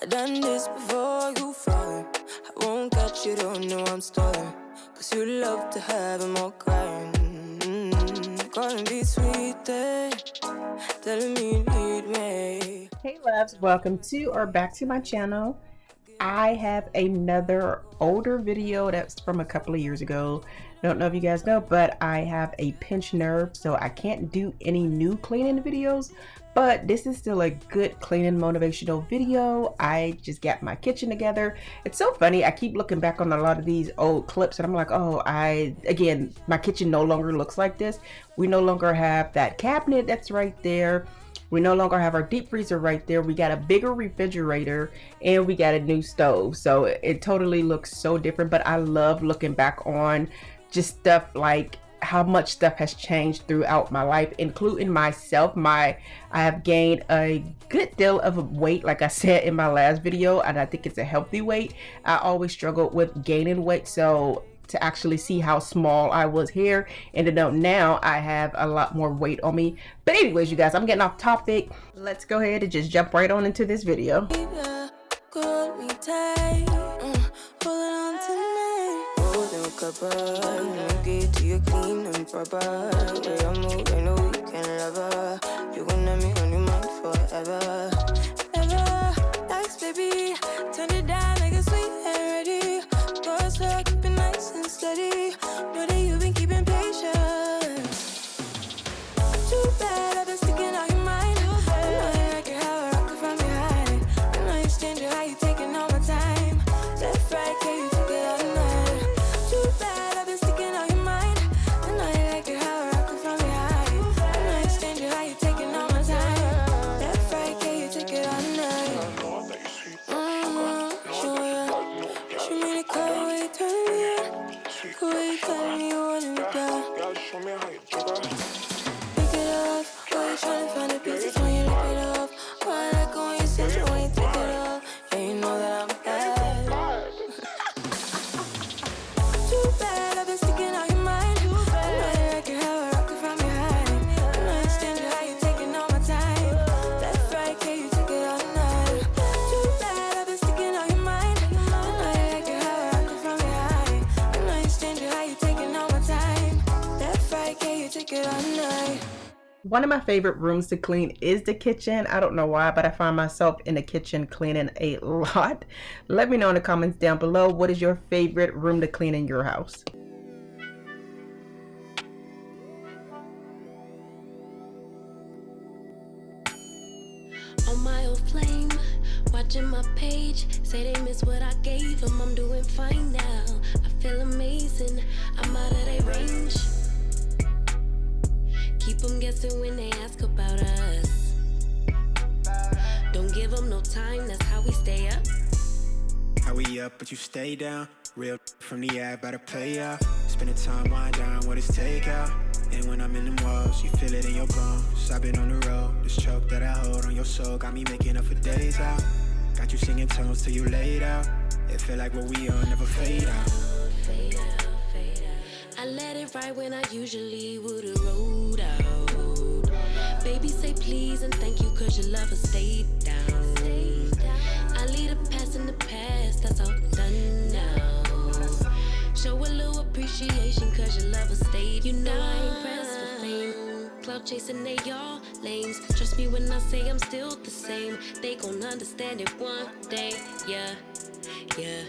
done this before you falling. I won't catch you, don't know I'm stalling. Cause you love to have them all crying. Calling me sweet, telling me you need me. Hey loves, welcome to or back to my channel. I have another older video that's from a couple of years ago. Don't know if you guys know, but I have a pinched nerve, so I can't do any new cleaning videos, but this is still a good cleaning motivational video. I just got my kitchen together. It's so funny, I keep looking back on a lot of these old clips and I'm like, oh, again, my kitchen no longer looks like this. We no longer have that cabinet that's right there. We no longer have our deep freezer right there. We got a bigger refrigerator and we got a new stove. So it totally looks so different, but I love looking back on just stuff like how much stuff has changed throughout my life, including myself. I have gained a good deal of weight, like I said in my last video, and I think it's a healthy weight. I always struggled with gaining weight, so to actually see how small I was here and to know now I have a lot more weight on me. But anyways, you guys, I'm getting off topic. Let's go ahead and just jump right on into this video. Hold me tight, holding on tonight. Holding a couple, get to your clean and proper. Way I move, I know we can love her. You gon' have me on your mind forever. Ever, thanks baby, turn it down like a sweet and ready. Go slow, keep it nice and steady. Know that you've been keeping patience. Too bad I've been sticking out your mind. I know you like it how I rock it from behind. I know you stand how you taking all my time. Left, right, can you take it all night? Too bad I've been sticking out your mind. I know you like it how I rock it from behind. I know you stand how you taking all my time. Left, right, can you take it all night? Show ya. Show me the color where you turn me on. Cool way you tell me you want me down. Pick it up, why you tryna find the pieces when you rip it off? Why I like it when you sit you when you take it off? Yeah, you know that I'm bad. Too bad I've been sticking out your mind. I know you like it how I rock it from behind. I know you stand how you taking all my time. Left, right, can you take it all night? Too bad I've been sticking out your mind. I know you like it how I rock it from behind. I know you stand how you taking all my time. Left, right, can you take it all night? One of my favorite rooms to clean is the kitchen. I don't know why, but I find myself in the kitchen cleaning a lot. Let me know in the comments down below, what is your favorite room to clean in your house? On my old flame, watching my page, say they miss what I gave them. I'm doing fine now, I feel amazing, I'm out of their range. Keep them guessing when they ask about us. Don't give them no time, that's how we stay up. How we up, but you stay down. Real from the app, better play out. Spending time, wind down, what is takeout? And when I'm in them walls, you feel it in your bones. I've been on the road, this choke that I hold on your soul got me making up for days out. Got you singing tones till you laid out. It feel like what we on never fade out. Fade out, fade out. I let it ride when I usually would've rolled out. Baby say please and thank you cause your lover stayed down. I leave the past in the past, that's all done now. Show a little appreciation cause your lover stayed. You know I ain't pressed for fame. Cloud chasing they all lames. Trust me when I say I'm still the same. They gon' understand it one day, yeah, yeah.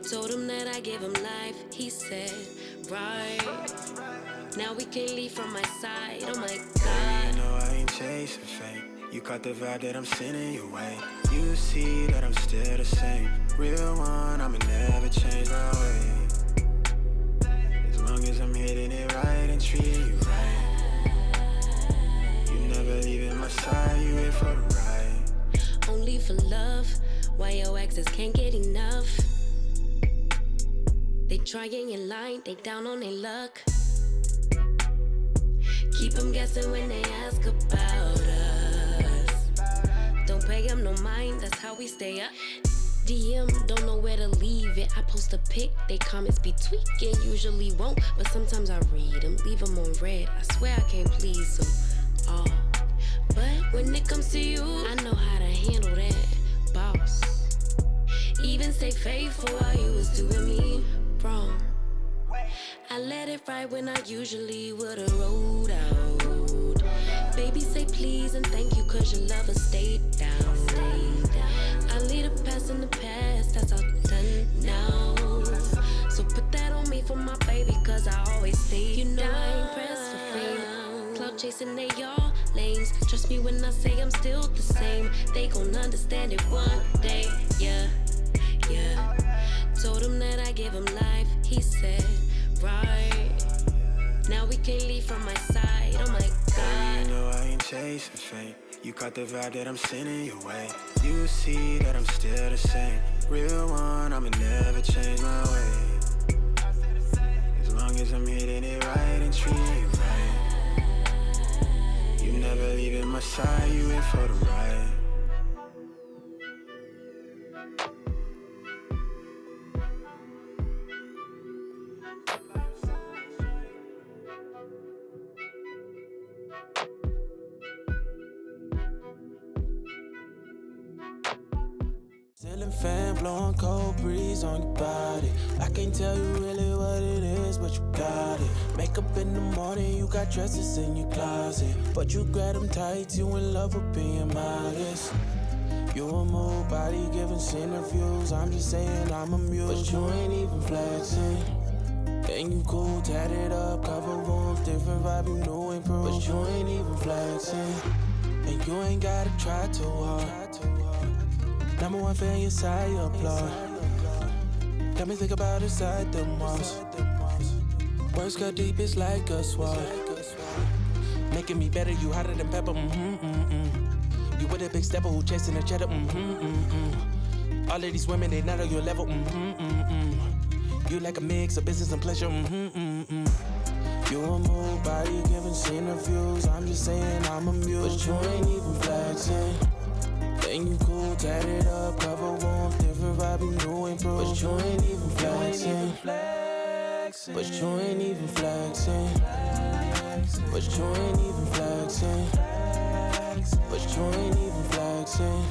Told him that I gave him life, he said, right. Now we can't leave from my side, oh my God. You know I ain't chasing fame. You caught the vibe that I'm sending your way. You see that I'm still the same. Real one, I'ma never change my way. As long as I'm hitting it right and treating you right. You never leaving my side, you in for the ride. Only for love, why your exes can't get enough. They trying in line, they down on their luck. Keep them guessing when they ask about us. Don't pay them no mind, that's how we stay up. DM, don't know where to leave it. I post a pic, they comments be tweaking. Usually won't, but sometimes I read them, leave them on red. I swear I can't please them all. But when it comes to you, I know how to handle that. Boss. faithful while you was doing me wrong. I let it ride when I usually would've rolled out. Baby, say please and thank you, cause your lover stayed down. I leave the past in the past, that's all done now. So put that on me for my baby, cause I always stay down. You know I ain't pressed for fame. Cloud chasing, they all lames. Trust me when I say I'm still the same. They gon' understand it one day, yeah. Told him that I gave him life, he said, right. Now we can't leave from my side, oh my God. You know I ain't chasing fame. You caught the vibe that I'm sending your way. You see that I'm still the same. Real one, I'ma never change my way. As long as I'm hitting it right and treating you right. You never leaving my side, you in for the ride. Ceiling fan blowing cold breeze on your body. I can't tell you really what it is, but you got it. Makeup in the morning, you got dresses in your closet, but you grab them tights, you in love with being modest. You a move body giving interviews, I'm just saying I'm amused, but you ain't even flexing. And you cool, tatted up, cover wounds, different vibe, you new improved, but you ain't even flexing. And you ain't gotta try too hard. Number one fan, your side, you applaud. Got me think about inside the walls. Words got deep, it's like a sword. Making me better, you hotter than pepper, You with a big stepper who chasing the cheddar, All of these women, they not on your level, You like a mix of business and pleasure, You a move body giving interviews, I'm just saying I'm amused, but you ain't even flexing. And you cool, tatted up, cover wounds, different vibe, you new improved, but you ain't even flexing. But you ain't even flexing. But you ain't even flexing. But you ain't even flexing.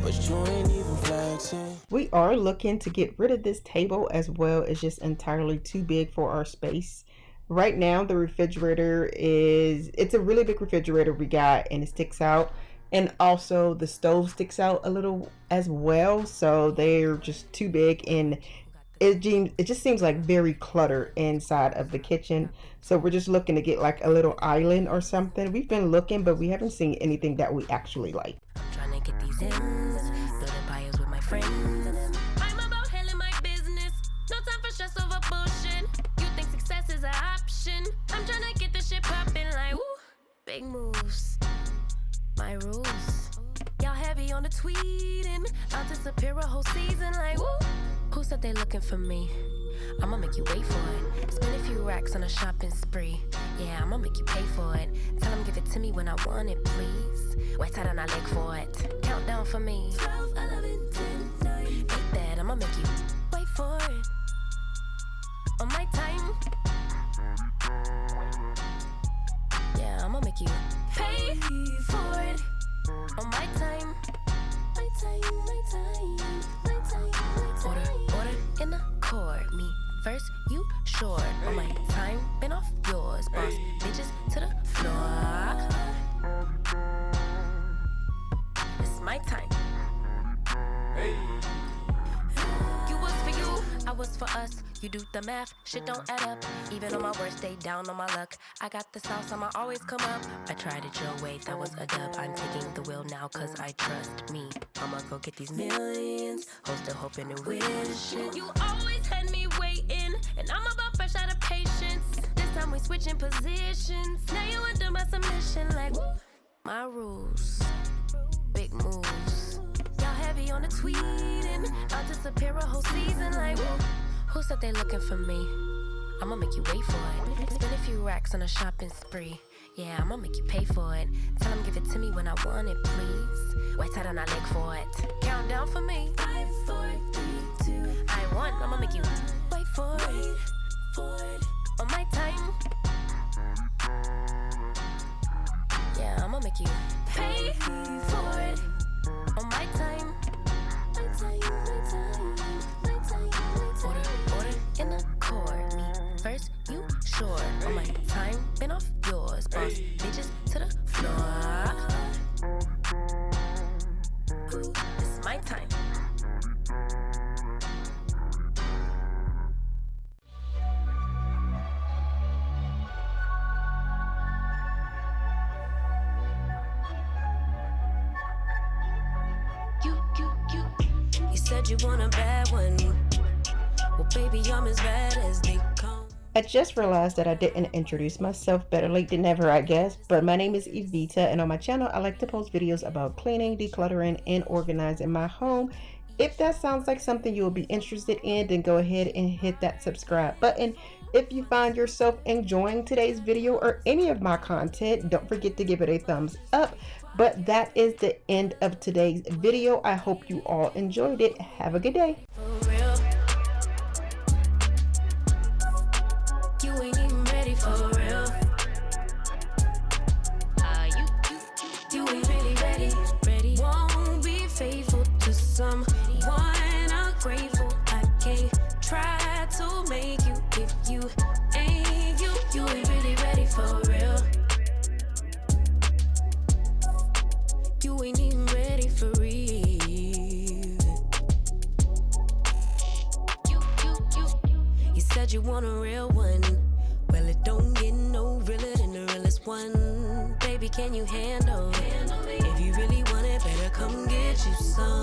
But you ain't even flexing. We are looking to get rid of this table as well. It's just entirely too big for our space. Right now, the refrigerator it's a really big refrigerator we got, and it sticks out. And also the stove sticks out a little as well. So they're just too big, and it just seems like very cluttered inside of the kitchen. So we're just looking to get like a little island or something. We've been looking, but we haven't seen anything that we actually like. I'm trying to get these ends, building empires with my friends. I'm about handling my business, no time for stress over bullshit. You think success is an option? I'm trying to get this shit popping like, woo, big moves. My rules, y'all heavy on the tweeting. I'll disappear a whole season like woo. Who said they looking for me? I'ma make you wait for it. Spend a few racks on a shopping spree. Yeah, I'ma make you pay for it. Tell them give it to me when I want it, please. Wait till I leg for it. Countdown for me. 12, 11, 10, 9. Ain't that I'ma make you wait for it. On my time. Yeah, I'ma make you pay for it. On my time. My time, my time, my time, my time. Order in the court. Me first, you short. On my time, been off yours. Boss bitches to the floor. It's my time. You was for you, I was for us. You do the math, shit don't add up. Even on my worst day, down on my luck. I got the sauce, I'ma always come up. I tried it your way, that was a dub. I'm taking the wheel now, cause I trust me. I'ma go get these millions. Hoes still hoping and wishing. You always had me waiting, and I'm about fresh out of patience. This time we switching positions. Now you under my submission, like woo. My rules, big moves. Y'all heavy on the tweeting. I'll disappear a whole season, like woo. Who said they looking for me? I'ma make you wait for it. Spend a few racks on a shopping spree. Yeah, I'ma make you pay for it. Tell them give it to me when I want it, please. Wait till I leg for it. Countdown for me. 5, 4, 3, 2. I want, I'ma make you wait for it. On my time. Yeah, I'ma make you pay for it. On my time. My time, my time. It's my time. You said you want a bad one. Well, baby, I'm as bad as they come. I just realized that I didn't introduce myself. Better late than never, I guess. But my name is Evita, and on my channel, I like to post videos about cleaning, decluttering, and organizing my home. If that sounds like something you will be interested in, then go ahead and hit that subscribe button. If you find yourself enjoying today's video or any of my content, don't forget to give it a thumbs up. But that is the end of today's video. I hope you all enjoyed it. Have a good day. For real. You ain't even ready for real. You ain't really ready. Won't be faithful to someone ungrateful. I can't try to make you if you ain't you ain't really ready for real. You ain't even ready for real. You said you want a real one. Well, it don't get no realer than the realest one. Baby, can you handle it? If you really want it, better come get you some.